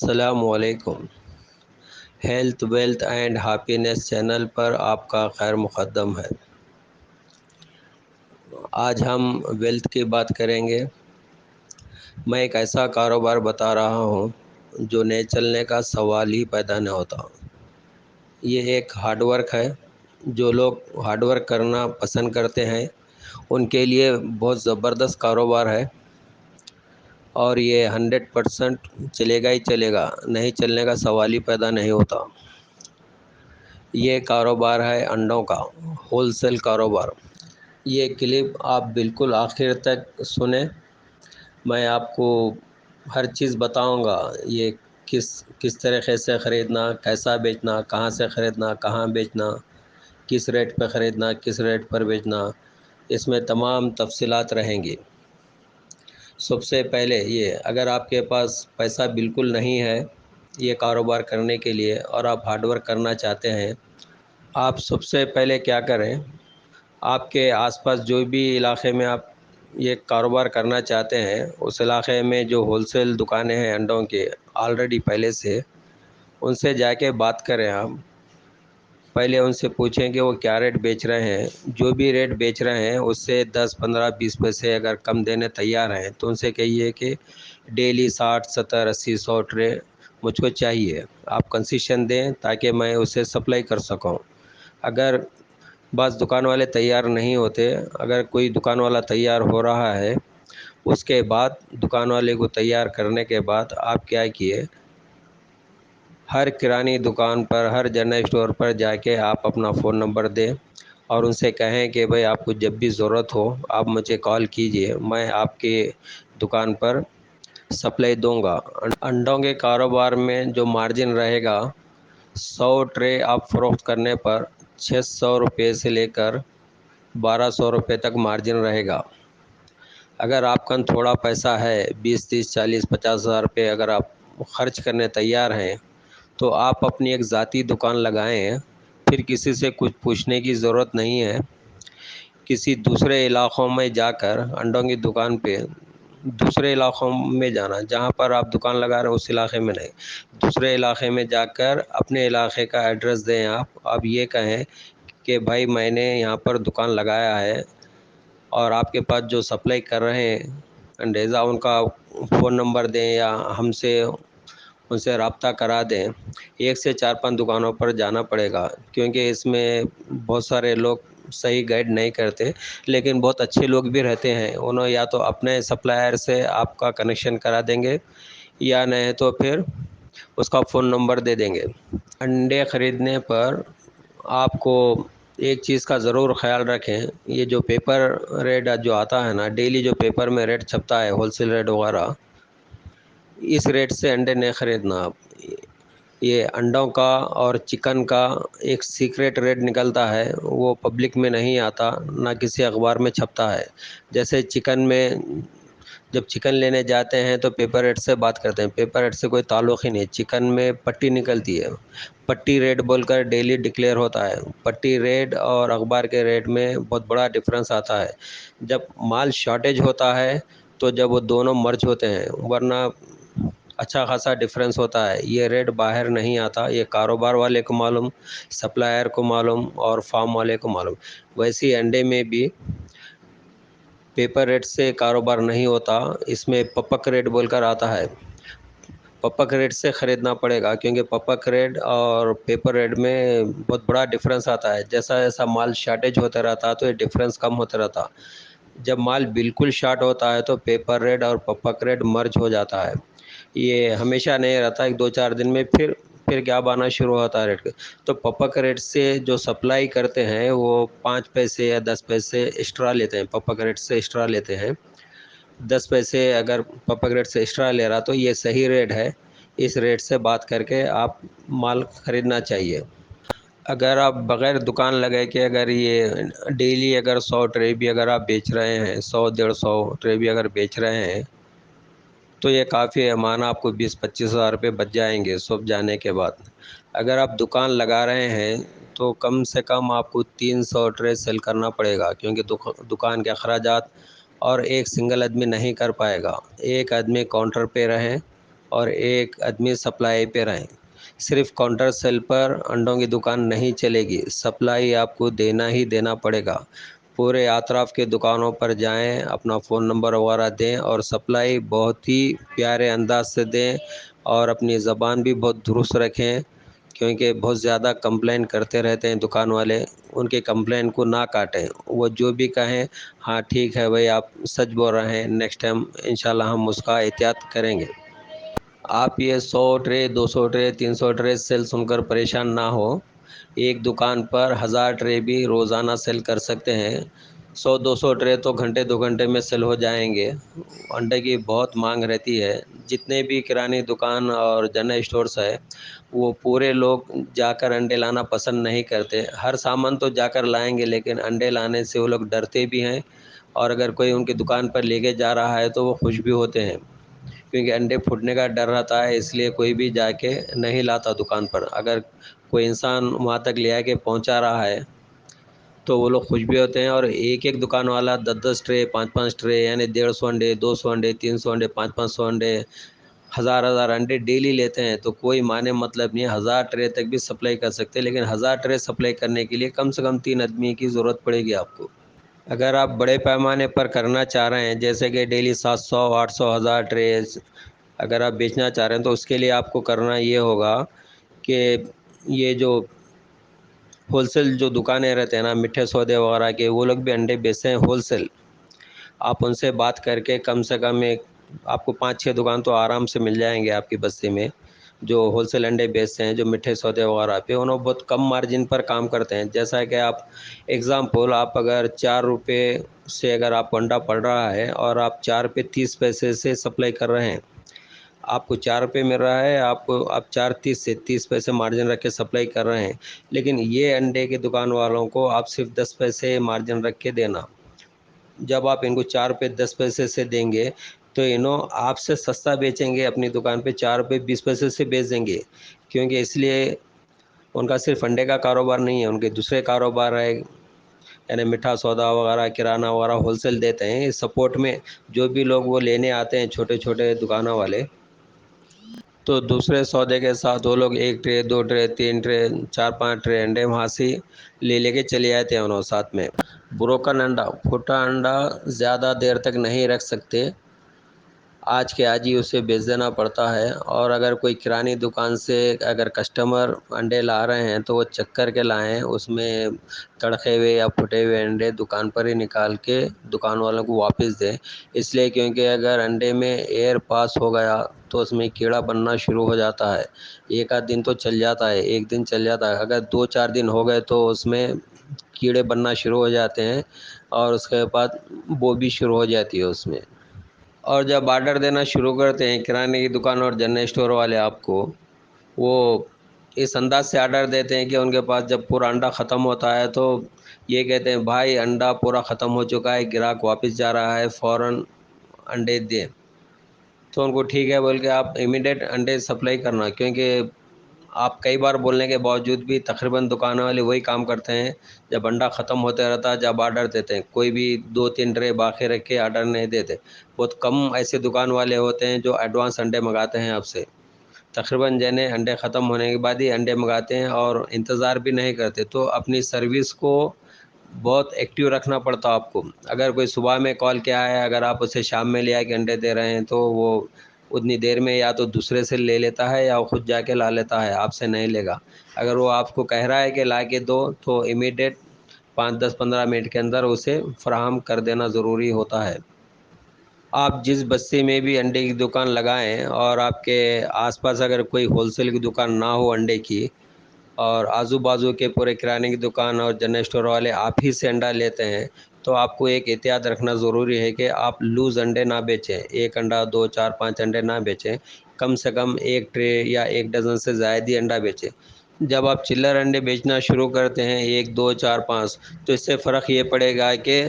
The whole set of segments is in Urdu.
السلام علیکم۔ Health wealth and happiness channel پر آپ کا خیر مقدم ہے۔ آج ہم ویلتھ کی بات کریں گے۔ میں ایک ایسا کاروبار بتا رہا ہوں جو نئے چلنے کا سوال ہی پیدا نہیں ہوتا۔ یہ ایک ہارڈ ورک ہے۔ جو لوگ ہارڈ ورک کرنا پسند کرتے ہیں ان کے لیے بہت زبردست کاروبار ہے، اور یہ 100% چلے گا ہی چلے گا، نہیں چلنے کا سوال ہی پیدا نہیں ہوتا۔ یہ کاروبار ہے انڈوں کا، ہول سیل کاروبار۔ یہ کلپ آپ بالکل آخر تک سنیں، میں آپ کو ہر چیز بتاؤں گا۔ یہ کس طریقے سے خریدنا، کیسا بیچنا، کہاں سے خریدنا، کہاں بیچنا، کس ریٹ پہ خریدنا، کس ریٹ پر بیچنا، اس میں تمام تفصیلات رہیں گی۔ سب سے پہلے یہ، اگر آپ کے پاس پیسہ بالکل نہیں ہے یہ کاروبار کرنے کے لیے اور آپ ہارڈ ورک کرنا چاہتے ہیں، آپ سب سے پہلے کیا کریں، آپ کے آس پاس جو بھی علاقے میں آپ یہ کاروبار کرنا چاہتے ہیں اس علاقے میں جو ہول سیل دکانیں ہیں انڈوں کے آلریڈی پہلے سے، ان سے جا کے بات کریں۔ آپ پہلے ان سے پوچھیں کہ وہ کیا ریٹ بیچ رہے ہیں۔ جو بھی ریٹ بیچ رہے ہیں اس سے 10 15 20 پیسے اگر کم دینے تیار ہیں تو ان سے کہیے کہ ڈیلی 60 70 80 100 ٹرے مجھ کو چاہیے، آپ کنسیشن دیں تاکہ میں اسے سپلائی کر سکوں۔ اگر بعض دکان والے تیار نہیں ہوتے، اگر کوئی دکان والا تیار ہو رہا ہے، اس کے بعد دکان والے کو تیار کرنے کے بعد آپ کیا کیے، ہر کرانی دکان پر، ہر جنرل اسٹور پر جا کے آپ اپنا فون نمبر دیں اور ان سے کہیں کہ بھائی آپ کو جب بھی ضرورت ہو آپ مجھے کال کیجئے، میں آپ کے دکان پر سپلائی دوں گا۔ انڈوں کے کاروبار میں جو مارجن رہے گا، 100 ٹرے آپ فروخت کرنے پر 600 روپے سے لے کر 1200 روپے تک مارجن رہے گا۔ اگر آپ کا تھوڑا پیسہ ہے، 20 30 40 50 ہزار روپے اگر آپ خرچ کرنے تیار ہیں تو آپ اپنی ایک ذاتی دکان لگائیں، پھر کسی سے کچھ پوچھنے کی ضرورت نہیں ہے۔ کسی دوسرے علاقوں میں جا کر انڈوں کی دکان پہ، دوسرے علاقوں میں جانا، جہاں پر آپ دکان لگا رہے ہیں اس علاقے میں نہیں، دوسرے علاقے میں جا کر اپنے علاقے کا ایڈریس دیں۔ آپ یہ کہیں کہ بھائی میں نے یہاں پر دکان لگایا ہے، اور آپ کے پاس جو سپلائی کر رہے ہیں انڈیزا، ان کا فون نمبر دیں یا ہم سے ان سے رابطہ کرا دیں۔ 1 سے 4 5 دکانوں پر جانا پڑے گا، کیونکہ اس میں بہت سارے لوگ صحیح گائیڈ نہیں کرتے، لیکن بہت اچھے لوگ بھی رہتے ہیں، انہوں یا تو اپنے سپلائر سے آپ کا کنیکشن کرا دیں گے یا نہیں تو پھر اس کا فون نمبر دے دیں گے۔ انڈے خریدنے پر آپ کو ایک چیز کا ضرور خیال رکھیں، یہ جو پیپر ریٹ جو آتا ہے نا، ڈیلی جو پیپر میں ریٹ چھپتا ہے ہول سیل ریٹ وغیرہ، اس ریٹ سے انڈے نہیں خریدنا آپ۔ یہ انڈوں کا اور چکن کا ایک سیکریٹ ریٹ نکلتا ہے، وہ پبلک میں نہیں آتا، نہ کسی اخبار میں چھپتا ہے۔ جیسے چکن میں جب چکن لینے جاتے ہیں تو پیپر ریٹ سے بات کرتے ہیں، پیپر ریٹ سے کوئی تعلق ہی نہیں۔ چکن میں پٹی نکلتی ہے، پٹی ریٹ بول کر ڈیلی ڈکلیئر ہوتا ہے۔ پٹی ریٹ اور اخبار کے ریٹ میں بہت بڑا ڈفرنس آتا ہے۔ جب مال شارٹیج ہوتا ہے تو جب وہ دونوں مرج ہوتے ہیں، ورنہ اچھا خاصا ڈفرنس ہوتا ہے۔ یہ ریٹ باہر نہیں آتا، یہ کاروبار والے کو معلوم، سپلائر کو معلوم اور فارم والے کو معلوم۔ ویسے ہی انڈے میں بھی پیپر ریٹ سے کاروبار نہیں ہوتا، اس میں پپک ریٹ بول کر آتا ہے، پپک ریٹ سے خریدنا پڑے گا، کیونکہ پپک ریٹ اور پیپر ریٹ میں بہت بڑا ڈفرنس آتا ہے۔ جیسا جیسا مال شارٹیج ہوتا رہتا تو یہ ڈفرنس کم ہوتا رہتا۔ جب مال بالکل شارٹ ہوتا ہے تو پیپر ریٹ اور پپک ریٹ مرج ہو جاتا ہے۔ یہ ہمیشہ نہیں رہتا، 1 2 4 دن میں پھر گیپ آنا شروع ہوتا ہے ریٹ کے۔ تو پپک ریٹ سے جو سپلائی کرتے ہیں وہ 5 پیسے یا 10 پیسے ایکسٹرا لیتے ہیں، پپک ریٹ سے ایکسٹرا لیتے ہیں۔ 10 پیسے اگر پپک ریٹ سے ایکسٹرا لے رہا تو یہ صحیح ریٹ ہے، اس ریٹ سے بات کر کے آپ مال خریدنا چاہیے۔ اگر آپ بغیر دکان لگے کے اگر یہ ڈیلی اگر 100 ٹرے بھی اگر آپ بیچ رہے ہیں، 100 150 ٹرے بھی اگر بیچ رہے ہیں تو یہ کافی ہے، مانا آپ کو 20 25 ہزار روپے بچ جائیں گے سب جانے کے بعد۔ اگر آپ دکان لگا رہے ہیں تو کم سے کم آپ کو 300 ٹرے سیل کرنا پڑے گا، کیونکہ دکان کے اخراجات اور ایک سنگل آدمی نہیں کر پائے گا۔ ایک آدمی کاؤنٹر پہ رہیں اور ایک آدمی سپلائی پہ رہیں۔ صرف کاؤنٹر سیل پر انڈوں کی دکان نہیں چلے گی، سپلائی آپ کو دینا ہی دینا پڑے گا۔ پورے اطراف کے دکانوں پر جائیں، اپنا فون نمبر وغیرہ دیں اور سپلائی بہت ہی پیارے انداز سے دیں، اور اپنی زبان بھی بہت درست رکھیں، کیونکہ بہت زیادہ کمپلین کرتے رہتے ہیں دکان والے۔ ان کے کمپلین کو نہ کاٹیں، وہ جو بھی کہیں ہاں ٹھیک ہے بھائی آپ سچ بول رہے ہیں، نیکسٹ ٹائم انشاءاللہ ہم اس کا احتیاط کریں گے۔ آپ یہ 100 ٹرے 200 ٹرے 300 ٹرے سیل سن کر پریشان نہ ہو۔ ایک دکان پر 1000 ٹرے بھی روزانہ سیل کر سکتے ہیں۔ 100-200 ٹرے تو گھنٹے 2 گھنٹے میں سیل ہو جائیں گے۔ انڈے کی بہت مانگ رہتی ہے۔ جتنے بھی کرانے دکان اور جنرل اسٹورز ہے، وہ پورے لوگ جا کر انڈے لانا پسند نہیں کرتے۔ ہر سامان تو جا کر لائیں گے، لیکن انڈے لانے سے وہ لوگ ڈرتے بھی ہیں، اور اگر کوئی ان کی دکان پر لے کے جا رہا ہے تو وہ خوش بھی ہوتے ہیں، کیونکہ انڈے پھوٹنے کا ڈر رہتا ہے، اس لیے کوئی بھی جا کے نہیں لاتا دکان پر۔ اگر کوئی انسان وہاں تک لے آ کے پہنچا رہا ہے تو وہ لوگ خوش بھی ہوتے ہیں، اور ایک ایک دکان والا 10-10 ٹرے 5-5 ٹرے یعنی 150 انڈے 200 انڈے 300 انڈے 500 انڈے 1000 انڈے ڈیلی لیتے ہیں، تو کوئی معنی مطلب نہیں ہے۔ 1000 ٹرے تک بھی سپلائی کر سکتے ہیں، لیکن 1000 ٹرے سپلائی کرنے کے لیے کم سے کم 3 آدمی کی ضرورت پڑے گی آپ کو۔ اگر آپ بڑے پیمانے پر کرنا چاہ رہے ہیں، جیسے کہ ڈیلی 700 800 1000 ٹریز اگر آپ بیچنا چاہ رہے ہیں، تو اس کے لیے آپ کو کرنا یہ ہوگا کہ یہ جو ہول سیل جو دکانیں رہتے ہیں نا، میٹھے سودے وغیرہ کے، وہ لوگ بھی انڈے بیچتے ہیں ہول سیل۔ آپ ان سے بات کر کے کم سے کم ایک آپ کو 5-6 دکان تو آرام سے مل جائیں گے آپ کی بستی میں، جو ہول سیل انڈے بیچتے ہیں، جو میٹھے سودے وغیرہ پہ انہوں بہت کم مارجن پر کام کرتے ہیں۔ جیسا کہ آپ ایگزامپل، آپ اگر 4 روپے سے اگر آپ کو انڈا پڑ رہا ہے اور آپ 4 روپے 30 پیسے سے سپلائی کر رہے ہیں، آپ کو 4 روپے مل رہا ہے، آپ 4.30 سے 30 پیسے مارجن رکھ کے سپلائی کر رہے ہیں، لیکن یہ انڈے کے دکان والوں کو آپ صرف 10 پیسے مارجن رکھ کے دینا۔ جب آپ ان کو 4 روپے 10 پیسے سے دیں گے تو انہوں آپ سے سستا بیچیں گے، اپنی دکان پہ 4 روپے 20 پیسے سے بیچ دیں گے، کیونکہ اس لیے ان کا صرف انڈے کا کاروبار نہیں ہے، ان کے دوسرے کاروبار ہے، یعنی میٹھا سودا وغیرہ کرانہ وغیرہ ہول سیل دیتے ہیں۔ اس سپورٹ میں جو بھی لوگ وہ لینے آتے ہیں، چھوٹے چھوٹے دکانوں والے، تو دوسرے سودے کے ساتھ وہ لوگ 1 ٹرے 2 ٹرے 3 ٹرے 4-5 ٹرے انڈے وہاں سے لے کے چلے آتے ہیں انہوں ساتھ میں۔ بروکن انڈا، پھوٹا انڈا زیادہ دیر تک نہیں رکھ سکتے، آج کے آج ہی اسے بیچ دینا پڑتا ہے۔ اور اگر کوئی کرانے دکان سے اگر کسٹمر انڈے لا رہے ہیں تو وہ چیک کر کے لائیں، اس میں تڑکے ہوئے یا پھٹے ہوئے انڈے دکان پر ہی نکال کے دکان والوں کو واپس دیں۔ اس لیے کیونکہ اگر انڈے میں ایئر پاس ہو گیا تو اس میں کیڑا بننا شروع ہو جاتا ہے۔ ایک آدھ دن تو چل جاتا ہے، ایک دن چل جاتا ہے، اگر 2-4 دن ہو گئے تو اس میں کیڑے بننا شروع ہو جاتے ہیں، اور اس کے بعد بو بھی شروع ہو جاتی ہے اس میں۔ اور جب آرڈر دینا شروع کرتے ہیں کرانے کی دکان اور جنرل اسٹور والے، آپ کو وہ اس انداز سے آرڈر دیتے ہیں کہ ان کے پاس جب پورا انڈا ختم ہوتا ہے تو یہ کہتے ہیں بھائی انڈا پورا ختم ہو چکا ہے، گراہک واپس جا رہا ہے، فوراً انڈے دیں۔ تو ان کو ٹھیک ہے بول کے آپ امیڈیٹ انڈے سپلائی کرنا، کیونکہ آپ کئی بار بولنے کے باوجود بھی تقریباً دکانوں والے وہی کام کرتے ہیں، جب انڈا ختم ہوتے رہتا ہے جب آرڈر دیتے ہیں، کوئی بھی 2-3 ٹرے باقی رکھ کے آرڈر نہیں دیتے۔ بہت کم ایسے دکان والے ہوتے ہیں جو ایڈوانس انڈے منگاتے ہیں آپ سے، تقریباً جینے انڈے ختم ہونے کے بعد ہی انڈے منگاتے ہیں اور انتظار بھی نہیں کرتے۔ تو اپنی سروس کو بہت ایکٹیو رکھنا پڑتا آپ کو۔ اگر کوئی صبح میں کال کیا ہے، اگر آپ اسے شام میں لے آ کے انڈے دے رہے ہیں تو وہ اتنی دیر میں یا تو دوسرے سے لے لیتا ہے یا وہ خود جا کے لا لیتا ہے، آپ سے نہیں لے گا۔ اگر وہ آپ کو کہہ رہا ہے کہ لا کے دو تو امیڈیٹ 5-10-15 منٹ کے اندر اسے فراہم کر دینا ضروری ہوتا ہے۔ آپ جس بستی میں بھی انڈے کی دکان لگائیں اور آپ کے آس پاس اگر کوئی ہول سیل کی دکان نہ ہو انڈے کی، اور آزو بازو کے پورے کرانے کی دکان اور جنرل اسٹور والے آپ ہی سے انڈا لیتے ہیں، تو آپ کو ایک احتیاط رکھنا ضروری ہے کہ آپ لوز انڈے نہ بیچیں، 1 انڈا 2 4 5 انڈے نہ بیچیں، کم سے کم 1 ٹرے یا 1 ڈزن سے زائد ہی انڈا بیچیں۔ جب آپ چلر انڈے بیچنا شروع کرتے ہیں 1 2 4 5، تو اس سے فرق یہ پڑے گا کہ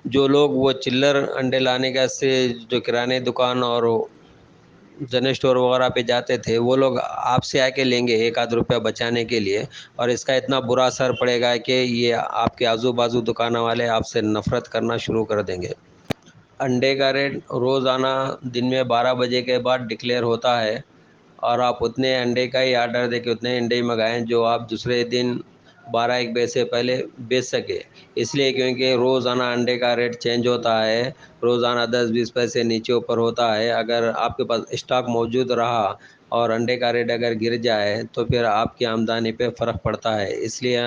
جو لوگ وہ چلر انڈے لانے کا سے جو کرانے دکان اور جنرل اسٹور وغیرہ پہ جاتے تھے، وہ لوگ آپ سے آ کے لیں گے 1 آدھ روپیہ بچانے کے لیے، اور اس کا اتنا برا اثر پڑے گا کہ یہ آپ کے آزو بازو دکانوں والے آپ سے نفرت کرنا شروع کر دیں گے۔ انڈے کا ریٹ روزانہ دن میں 12 بجے کے بعد ڈکلیئر ہوتا ہے، اور آپ اتنے انڈے کا ہی آرڈر دے کے اتنے انڈے ہی منگائیں جو آپ دوسرے دن 12-1 بجے سے پہلے بیچ سکے۔ اس لیے کیونکہ روزانہ انڈے کا ریٹ چینج ہوتا ہے، روزانہ 10-20 پیسے نیچے اوپر ہوتا ہے۔ اگر آپ کے پاس اسٹاک موجود رہا اور انڈے کا ریٹ اگر گر جائے تو پھر آپ کی آمدنی پہ فرق پڑتا ہے۔ اس لیے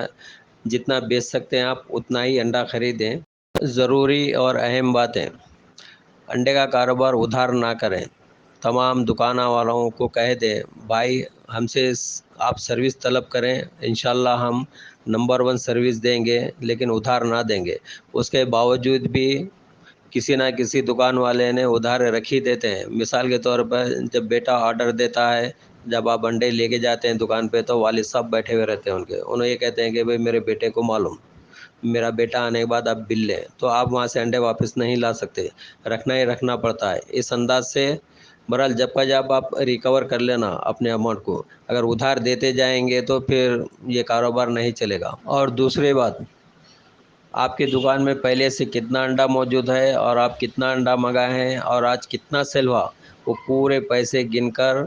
جتنا بیچ سکتے ہیں آپ اتنا ہی انڈا خریدیں۔ ضروری اور اہم باتیں: انڈے کا کاروبار ادھار نہ کریں۔ تمام دکانہ والوں کو کہہ دیں بھائی ہم سے آپ سروس طلب کریں، انشاءاللہ ہم نمبر 1 سروس دیں گے، لیکن ادھار نہ دیں گے۔ اس کے باوجود بھی کسی نہ کسی دکان والے نے ادھار رکھ ہی دیتے ہیں۔ مثال کے طور پر جب بیٹا آرڈر دیتا ہے، جب آپ انڈے لے کے جاتے ہیں دکان پہ تو والد صاحب بیٹھے ہوئے رہتے ہیں انہوں یہ کہتے ہیں کہ بھائی میرے بیٹے کو معلوم، میرا بیٹا آنے کے بعد آپ بل لیں، تو آپ وہاں سے انڈے واپس نہیں لا سکتے، رکھنا ہی رکھنا پڑتا ہے۔ اس انداز سے بہرحال جب کا جب آپ ریکور کر لینا اپنے اماؤنٹ کو، اگر ادھار دیتے جائیں گے تو پھر یہ کاروبار نہیں چلے گا۔ اور دوسری بات، آپ کی دکان میں پہلے سے کتنا انڈا موجود ہے اور آپ کتنا انڈا منگائے ہیں اور آج کتنا سیل ہوا، وہ پورے پیسے گن کر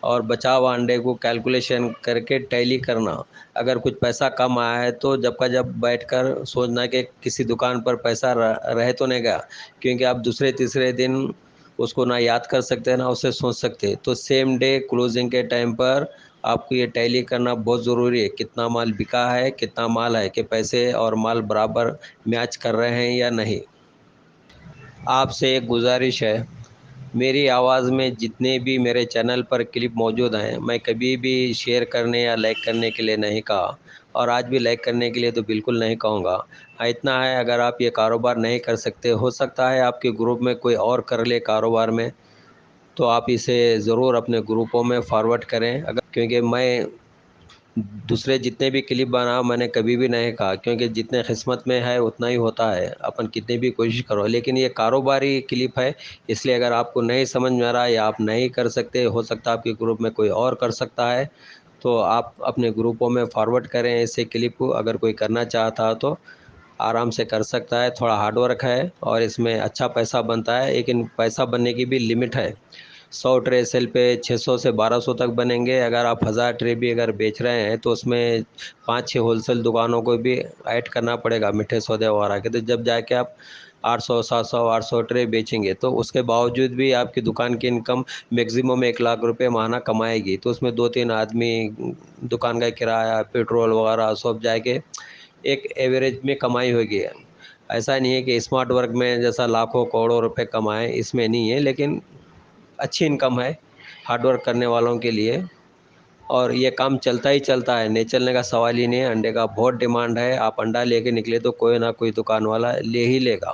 اور بچا ہوا انڈے کو کیلکولیشن کر کے ٹیلی کرنا۔ اگر کچھ پیسہ کم آیا ہے تو جب کا جب بیٹھ کر سوچنا کہ کسی دکان پر پیسہ رہ تو نہیں گیا، کیونکہ آپ دوسرے تیسرے دن اس کو نہ یاد کر سکتے نہ اسے سوچ سکتے۔ تو سیم ڈے کلوزنگ کے ٹائم پر آپ کو یہ ٹیلی کرنا بہت ضروری ہے، کتنا مال بکا ہے، کتنا مال ہے، کہ پیسے اور مال برابر میچ کر رہے ہیں یا نہیں۔ آپ سے ایک گزارش ہے، میری آواز میں جتنے بھی میرے چینل پر کلپ موجود ہیں میں کبھی بھی شیئر کرنے یا لائک کرنے کے لیے نہیں کہا، اور آج بھی لائک کرنے کے لیے تو بالکل نہیں کہوں گا۔ اتنا ہے، اگر آپ یہ کاروبار نہیں کر سکتے، ہو سکتا ہے آپ کے گروپ میں کوئی اور کر لے کاروبار میں، تو آپ اسے ضرور اپنے گروپوں میں فارورڈ کریں۔ کیونکہ میں دوسرے جتنے بھی کلپ بنا میں نے کبھی بھی نہیں کہا، کیونکہ جتنے قسمت میں ہے اتنا ہی ہوتا ہے، اپن کتنی بھی کوشش کرو، لیکن یہ کاروباری کلپ ہے، اس لیے اگر آپ کو نہیں سمجھ میں آ رہا ہے یا آپ نہیں کر سکتے، ہو سکتا ہے آپ کے گروپ میں کوئی اور کر سکتا ہے، تو آپ اپنے گروپوں میں فارورڈ کریں ایسے کلپ کو۔ اگر کوئی کرنا چاہتا تو آرام سے کر سکتا ہے، تھوڑا ہارڈ ورک ہے اور اس میں اچھا پیسہ بنتا ہے، لیکن پیسہ بننے کی بھی لمٹ ہے۔ 100 ٹرے سیل پہ 600 سے 1200 تک بنیں گے۔ اگر آپ 1000 ٹرے بھی اگر بیچ رہے ہیں تو اس میں 5-6 ہول سیل دکانوں کو بھی ایڈ کرنا پڑے گا، میٹھے سودے وغیرہ کے، تو جب جا کے آپ 800 ٹرے بیچیں گے تو اس کے باوجود بھی آپ کی دکان کی انکم میکزیمم 1 لاکھ روپے ماہانہ کمائے گی۔ تو اس میں 2-3 آدمی، دکان کا کرایہ، پیٹرول وغیرہ سب جا کے ایک ایوریج میں کمائی ہوگی۔ ایسا نہیں ہے کہ اسمارٹ ورک میں جیسا لاکھوں کروڑوں روپے کمائیں، اس میں نہیں ہے، لیکن اچھی انکم ہے ہارڈ ورک کرنے والوں کے لیے، اور یہ کام چلتا ہی چلتا ہے، نہیں چلنے کا سوال ہی نہیں ہے۔ انڈے کا بہت ڈیمانڈ ہے، آپ انڈا لے کے نکلے تو کوئی نہ کوئی دکان والا لے ہی لے گا۔